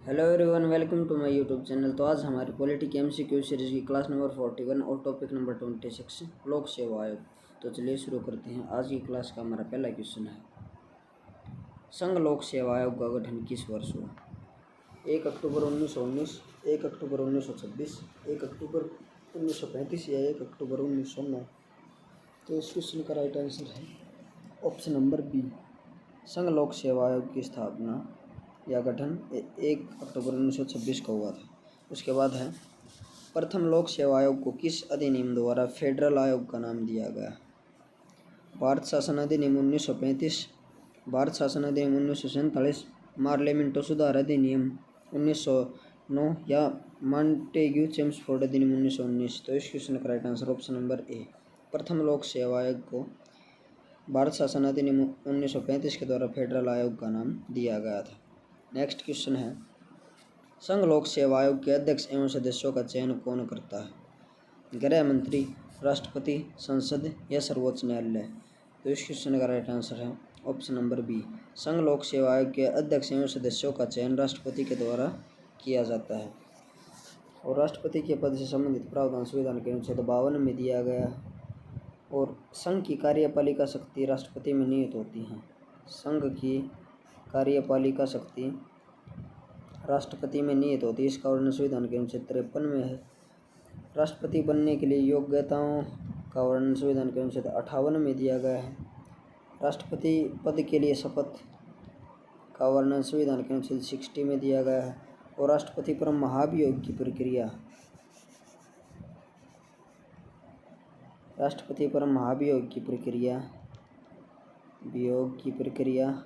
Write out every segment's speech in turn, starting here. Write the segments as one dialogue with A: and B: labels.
A: Hello everyone, welcome to my YouTube channel. तो आज हमारी पॉलिटी की एमसीक्यू सीरीज की क्लास नंबर 41 और टॉपिक नंबर 26 लोक सेवा आयोग। तो चलिए शुरू करते हैं। आज की क्लास का हमारा पहला क्वेश्चन है, संघ लोक सेवा आयोग का गठन किस वर्ष हुआ? 1 अक्टूबर 1919, 1 अक्टूबर 1926, 1 अक्टूबर 1935 या 1 अक्टूबर 1909? तो इस क्वेश्चन का राइट आंसर है ऑप्शन नंबर बी। संघ लोक सेवा आयोग की स्थापना या गठन 1 अक्टूबर 1926 को हुआ था। उसके बाद है, प्रथम लोक सेवा आयोग को किस अधिनियम द्वारा फेडरल आयोग का नाम दिया गया? भारत शासन अधिनियम 1935, भारत शासन अधिनियम 1947, मार्लेमेंटो सुधार अधिनियम 1909 या मॉन्टेग्यू चेम्सफोर्ड अधिनियम 1919? तो इस क्वेश्चन का right answer option number A. प्रथम लोक सेवा आयोग को भारत शासन अधिनियम 1935 के द्वारा फेडरल आयोग का नाम दिया गया था। नेक्स्ट क्वेश्चन है, संघ लोक सेवा आयोग के अध्यक्ष एवं सदस्यों का चयन कौन करता है? गृह मंत्री, राष्ट्रपति, संसद या सर्वोच्च न्यायालय? तो इस क्वेश्चन का राइट आंसर है ऑप्शन नंबर बी। संघ लोक सेवा आयोग के अध्यक्ष एवं सदस्यों का चयन राष्ट्रपति के द्वारा किया जाता है और राष्ट्रपति के पद से संबंधित प्रावधान संविधान के अनुच्छेद 52 में दिया गया है। और संघ की कार्यपालिका शक्ति राष्ट्रपति में निहित होती है। संघ की कार्यपालिका शक्ति राष्ट्रपति में निहित होती है। इसका वर्णन संविधान के अनुच्छेद 53 में है। राष्ट्रपति बनने के लिए योग्यताओं का वर्णन संविधान के अनुच्छेद 58 में दिया गया है। राष्ट्रपति पद के लिए शपथ का वर्णन संविधान के अनुच्छेद 60 में दिया गया है। और राष्ट्रपति पर महाभियोग की प्रक्रिया, राष्ट्रपति पर महाभियोग की प्रक्रिया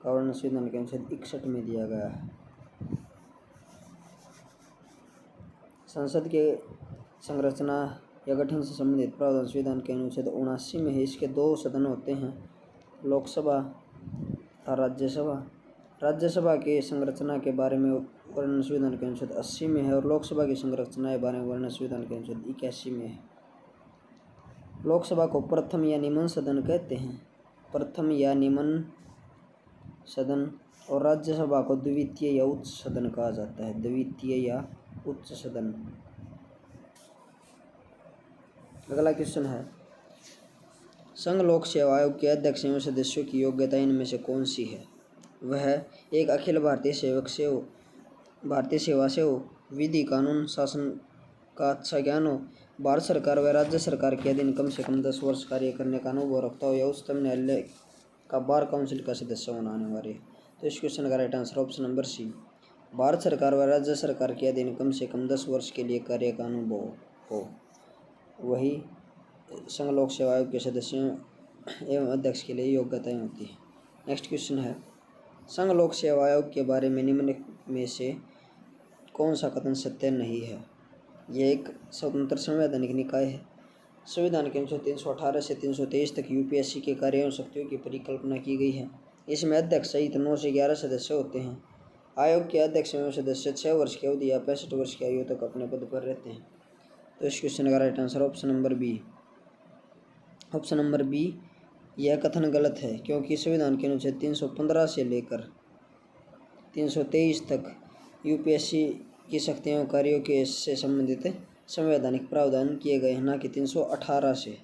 A: का वर्णन संविधान के अनुच्छेद 61 में दिया गया है। संसद के संरचना या गठन से संबंधित प्रावधान संविधान के अनुच्छेद 79 में है। इसके दो सदन होते हैं, लोकसभा और राज्यसभा। राज्यसभा के संरचना के बारे में वर्णन संविधान के अनुच्छेद 80 में है और लोकसभा की संरचना के बारे में वर्णन संविधान के अनुच्छेद 81 में है। लोकसभा को प्रथम या निम्न सदन कहते हैं, प्रथम या निम्न सदन। और राज्यसभा को द्वितीय या उच्च सदन कहा जाता है, द्वितीय या उच्च सदन। अगला क्वेश्चन है, संघ लोक सेवा आयोग के अध्यक्ष एवं सदस्यों की योग्यता इनमें से कौन सी है? वह एक अखिल भारतीय सेवा से हो, विधि कानून शासन का अच्छा ज्ञान हो, भारत सरकार व राज्य सरकार के अधीन कम से कम 10 वर्ष कार्य करने का अनुभव रखता हो या उच्चतम न्यायालय का बार काउंसिल का सदस्य होना अनिवार्य है? तो इस क्वेश्चन का right answer option number C. Bharat सरकार व राज्य सरकार के अधीन कम से कम 10 वर्ष के लिए कार्य का अनुभव हो, वही संघ लोक सेवा आयोग के सदस्यों एवं अध्यक्ष के लिए योग्यताएं होती है। नेक्स्ट क्वेश्चन है, संघ लोक सेवा आयोग के बारे में निम्न में से कौन सा कथन सत्य नहीं है? यह एक स्वतंत्र संवैधानिक निकाय है। संविधान के अनुच्छेद 318 से 323 तक यूपीएससी के कार्य एवं शक्तियों की परिकल्पना की गई है। इसमें अध्यक्ष सहित 9 से 11 सदस्य होते हैं। आयोग के अध्यक्ष एवं सदस्य 6 वर्ष की अवधि या 65 वर्ष की आयु तक अपने पद पर रहते हैं। तो इस क्वेश्चन का right answer option number B. Option number B यह कथन गलत है, क्योंकि संविधान के अनुच्छेद 315 से लेकर 323 तक यूपीएससी की शक्तियों कार्यों के से संबंधित संवैधानिक प्रावधान किए गए हैं, न कि 318 से।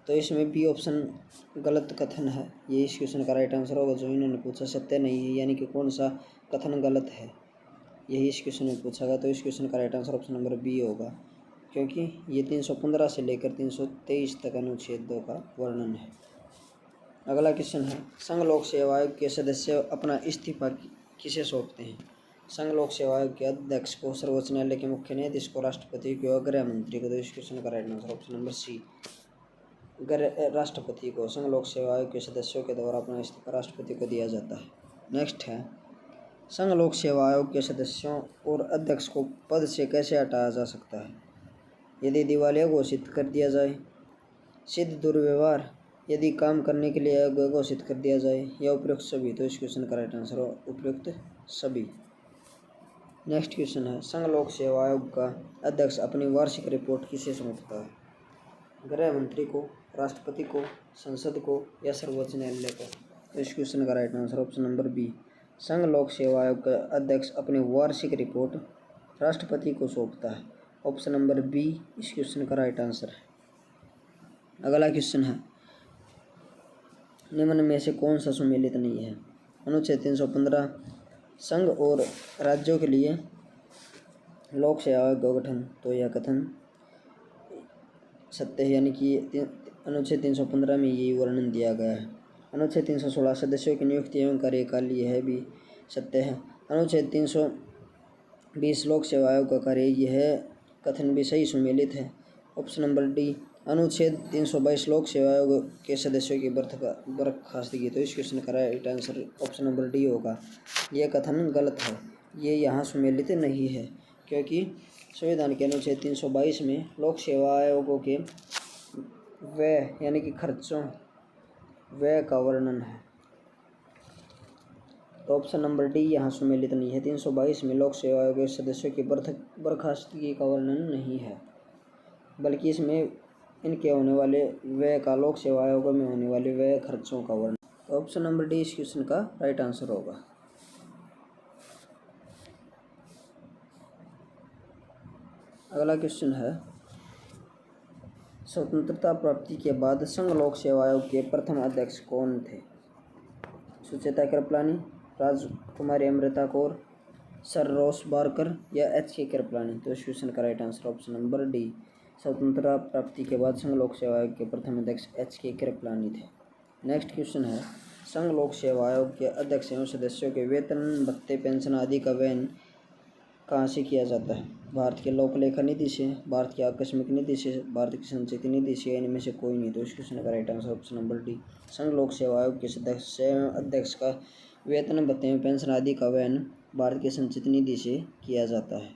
A: तो इसमें बी ऑप्शन गलत कथन है। ये इस क्वेश्चन का राइट आंसर होगा, जो इन्होंने पूछा सत्य नहीं है, यानी कि कौन सा कथन गलत है, यही इस क्वेश्चन में पूछा गया। तो इस क्वेश्चन का right answer option number B होगा, क्योंकि ये 315 से लेकर 323 तक अनुच्छेद 2 का वर्णन है। अगला क्वेश्चन है, संघ लोक सेवा आयोग के सदस्य अपना इस्तीफा किसे सौंपते हैं? संघ लोक सेवा आयोग के अध्यक्ष को, सर्वोच्च न्यायालय के मुख्य न्यायाधीश को, राष्ट्रपति को, गृह मंत्री को? तो इस क्वेश्चन का right answer option number C, राष्ट्रपति को। संघ लोक सेवा आयोग के सदस्यों के द्वारा अपना इस्तीफा राष्ट्रपति को दिया जाता है। नेक्स्ट है, संघ लोक सेवा आयोग के सदस्यों और अध्यक्ष को पद से कैसे हटाया जा सकता है? यदि दिवालिया घोषित कर दिया जाए, सिद्ध दुर्व्यवहार, यदि काम करने के लिए अयोग्य घोषित कर दिया जाए, या उपयुक्त सभी? तो इस क्वेश्चन का राइट आंसर उपयुक्त सभी। नेक्स्ट क्वेश्चन है, संघ लोक सेवा आयोग का अध्यक्ष अपनी वार्षिक रिपोर्ट किसे सौंपता है? गृह मंत्री को, राष्ट्रपति को, संसद को या सर्वोच्च न्यायालय को? तो इस क्वेश्चन का right answer option number B, संघ लोक सेवा आयोग का अध्यक्ष अपनी वार्षिक रिपोर्ट राष्ट्रपति को सौंपता है। ऑप्शन नंबर बी इस क्वेश्चन का राइट आंसर है। अगला क्वेश्चन है, निम्न में से कौन सा सुमेलित नहीं है? अनुच्छेद 315 संघ और राज्यों के लिए लोक सेवा आयोग का गठन। तो यह कथन सत्य है, यानी कि अनुच्छेद 315 में यही वर्णन दिया गया है। अनुच्छेद 316 सदस्यों की नियुक्ति एवं कार्यकाल, यह भी सत्य है। अनुच्छेद 320 लोक सेवा आयोग का कार्य, यह कथन भी सही सुमेलित है। ऑप्शन नंबर डी अनुच्छेद 322 लोक सेवा आयोग के सदस्यों की बर्खास्तगी। तो इस क्वेश्चन का right answer option number D होगा। यह कथन गलत है, ये यहाँ सुमेलित नहीं है, क्योंकि संविधान के अनुच्छेद 322 में लोक सेवा आयोगों के व्यय यानी कि खर्चों व्यय का वर्णन है। तो ऑप्शन नंबर डी यहाँ सुमेलित नहीं है। 322 में लोक सेवा आयोग के सदस्यों की बर्खास्तगी का वर्णन नहीं है, बल्कि इसमें इनके होने वाले व्यय का, लोक सेवा आयोगों में होने वाले व्यय खर्चों का वर्णन। तो ऑप्शन नंबर डी इस क्वेश्चन का राइट आंसर होगा। अगला क्वेश्चन है, स्वतंत्रता प्राप्ति के बाद संघ लोक सेवा आयोग के प्रथम अध्यक्ष कौन थे? सुचेता कृपलानी, राजकुमारी Amrita Kaur, sir Ross Barker या H.K. कृपलानी। तो इस क्वेश्चन का right answer option number D, स्वतंत्रता प्राप्ति के बाद संघ लोक सेवा आयोग के प्रथम अध्यक्ष H.K. कृपलानी थे। नेक्स्ट क्वेश्चन है, संघ लोक सेवा आयोग के अध्यक्ष एवं सदस्यों के वेतन, भत्ते, पेंशन आदि का व्यय कहाँ से किया जाता है? भारत के लोक लेखा निधि से, भारत की आकस्मिक निधि से, भारत की संचित निधि से, इनमें से कोई नहीं। तो इस क्वेश्चन का right answer option number D, संघ लोक सेवा आयोग के सदस्य एवं अध्यक्ष का वेतन, भत्ते एवं पेंशन आदि का व्यय भारत की संचित निधि से किया जाता है।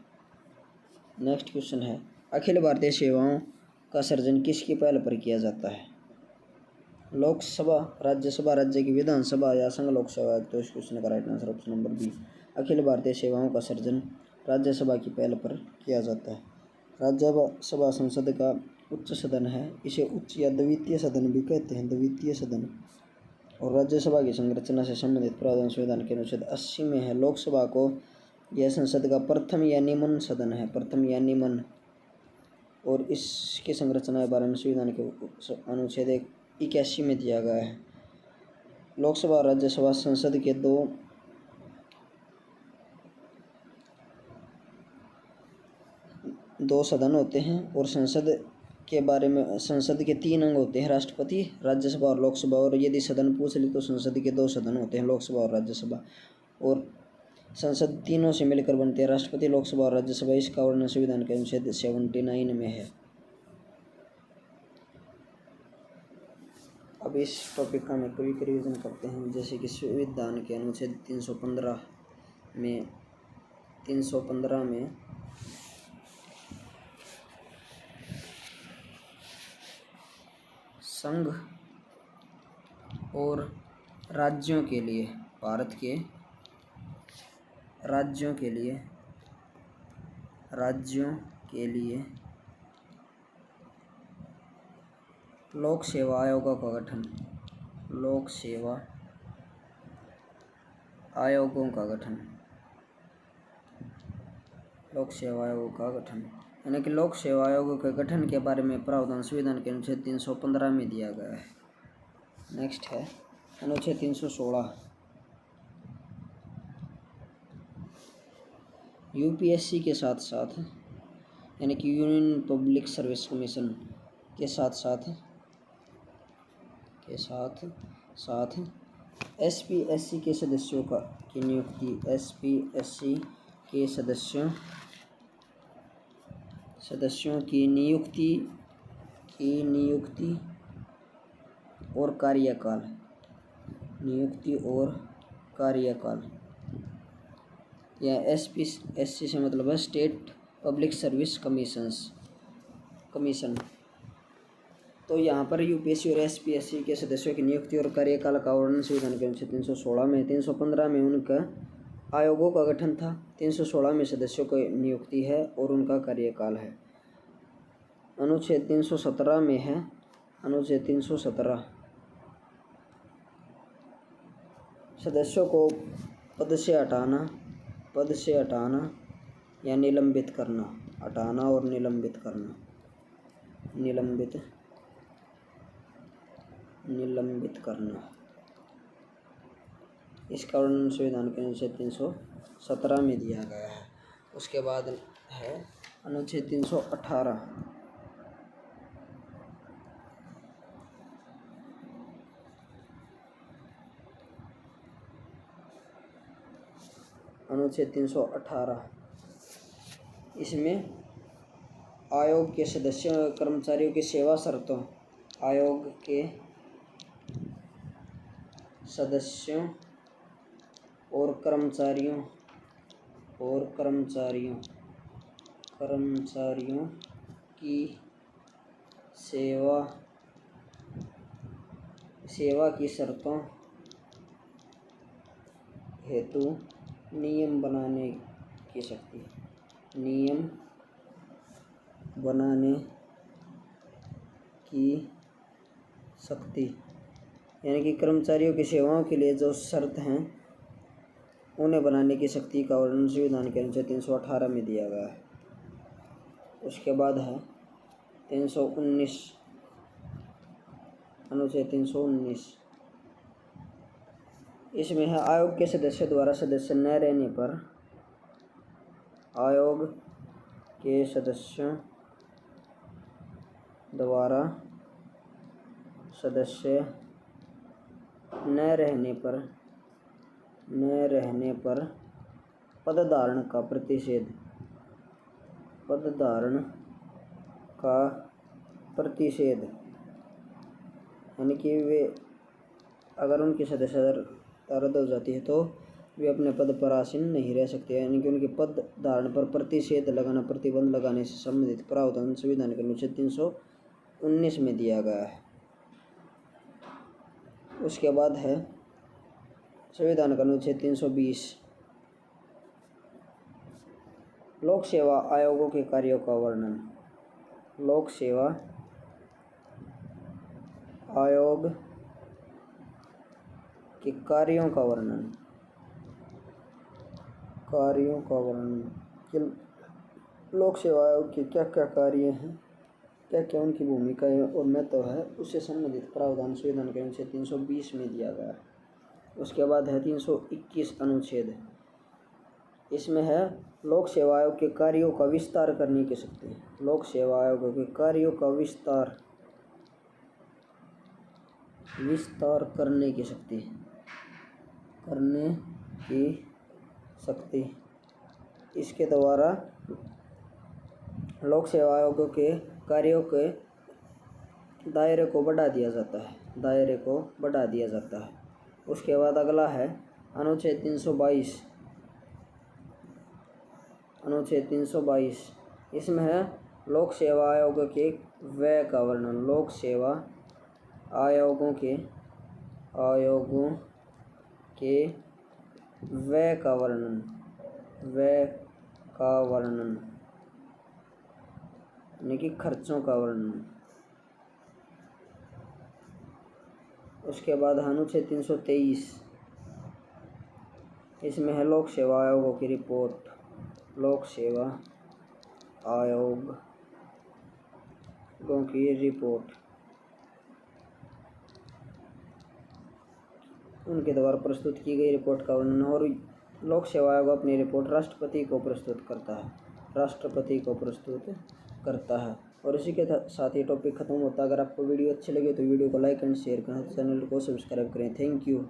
A: नेक्स्ट क्वेश्चन है, अखिल भारतीय सेवाओं का सर्जन किसकी पहल पर किया जाता है? लोकसभा, राज्यसभा, राज्य की विधानसभा या संघ लोक सेवा आयोग। तो इस क्वेश्चन का right answer option number B, अखिल भारतीय सेवाओं का सर्जन राज्यसभा की पहल पर किया जाता है। राज्यसभा संसद का उच्च सदन है, इसे उच्च या द्वितीय सदन भी कहते हैं, द्वितीय सदन। और राज्यसभा की संरचना से संबंधित प्रावधान संविधान के अनुच्छेद 80 में है। लोकसभा को यह संसद का प्रथम या निम्न सदन है, प्रथम या निम्न। और इसकी संरचना के बारे में संविधान के अनुच्छेद 81 में दिया गया है। लोकसभा और राज्यसभा संसद के दो सदन होते हैं, और संसद के बारे में संसद के 3 अंग होते हैं, राष्ट्रपति, राज्यसभा और लोकसभा। और यदि सदन पूछ ले तो संसद के 2 सदन होते हैं, लोकसभा और राज्यसभा। और संसद तीनों से मिलकर बनते हैं, राष्ट्रपति, लोकसभा और राज्यसभा। इसका वर्णन संविधान के अनुच्छेद 79 में है। अब इस टॉपिक का हम क्विक रिवीजन करते हैं, जैसे कि संविधान के अनुच्छेद 315 में संघ और राज्यों के लिए, भारत के राज्यों के लिए लोक सेवा आयोगों का गठन, लोक सेवा आयोगों का गठन, लोक सेवा आयोगों का गठन, यानी कि लोक सेवा आयोगों के गठन के बारे में प्रावधान संविधान के अनुच्छेद 315 में दिया गया है। नेक्स्ट है अनुच्छेद 316, यूपीएससी के साथ साथ, यानी कि यूनियन पब्लिक सर्विस कमीशन के साथ साथ एसपीएससी के सदस्यों की नियुक्ति, एसपीएससी के सदस्यों की नियुक्ति और कार्यकाल, या एसपीएससी से मतलब है स्टेट पब्लिक सर्विस कमीशन। तो यहाँ पर यूपीएससी और एसपीएससी के सदस्यों की नियुक्ति और कार्यकाल का वर्णन संविधान के अनुच्छेद 316 में, 315 में उनका आयोगों का गठन था, 316 में सदस्यों की नियुक्ति है और उनका कार्यकाल है। अनुच्छेद 317 में है, अनुच्छेद 317 सदस्यों को पद से हटाना, पद से हटाना या निलंबित करना, हटाना और निलंबित करना, निलंबित करना। इसका वर्णन संविधान के अनुच्छेद 317 में दिया गया है। उसके बाद है अनुच्छेद 318। अनुच्छेद 318 इसमें आयोग के सदस्यों और कर्मचारियों की सेवा शर्तों, आयोग के सदस्यों और कर्मचारियों की सेवा की शर्तों हेतु नियम बनाने की शक्ति, नियम बनाने की शक्ति, यानी कि कर्मचारियों की सेवाओं के लिए जो शर्त हैं उन्हें बनाने की शक्ति का वर्णन संविधान के अनुच्छेद 318 में दिया गया है। उसके बाद है 319, अनुच्छेद 319। इसमें है आयोग के सदस्य द्वारा सदस्य न रहने पर, आयोग के सदस्यों द्वारा सदस्य न रहने पर पदधारण का प्रतिषेध, पदधारण का प्रतिषेध, यानी कि वे अगर उनकी सदस्यता रद्द हो जाती है तो वे अपने पद पर आसीन नहीं रह सकते, यानी कि उनके पद धारण पर प्रतिषेध लगाना, प्रतिबंध लगाने से संबंधित प्रावधान संविधान के अनुच्छेद 319 में दिया गया है। उसके बाद है संविधान का अनुच्छेद 320, लोक सेवा आयोगों के कार्यों का वर्णन, लोक सेवा आयोग के कार्यों का वर्णन, कि लोक सेवा आयोग के क्या क्या कार्य हैं, क्या क्या उनकी भूमिका है और महत्व है, उससे संबंधित प्रावधान संविधान के अनुच्छेद 320 में दिया गया है। उसके बाद है 321 अनुच्छेद। इसमें है लोक सेवा आयोग के कार्यों का विस्तार करने की शक्ति, लोक सेवा आयोग के कार्यों का विस्तार करने की शक्ति, इसके द्वारा लोक सेवा आयोगों के कार्यों के दायरे को बढ़ा दिया जाता है, उसके बाद अगला है अनुच्छेद 322, अनुच्छेद 322। इसमें है लोक सेवा आयोग के व्यय का वर्णन, लोक सेवा आयोगों के व्यय का वर्णन, यानी कि खर्चों का वर्णन। उसके बाद अनुच्छेद 323। इसमें है लोक सेवा आयोगों की रिपोर्ट, लोक सेवा आयोगों की रिपोर्ट, उनके द्वारा प्रस्तुत की गई रिपोर्ट का वर्णन। और लोक सेवा आयोग अपनी रिपोर्ट राष्ट्रपति को प्रस्तुत करता है, और इसी के साथ ही टॉपिक खत्म होता है। अगर आपको वीडियो अच्छी लगे तो वीडियो को लाइक एंड शेयर करें, चैनल को सब्सक्राइब करें। Thank you.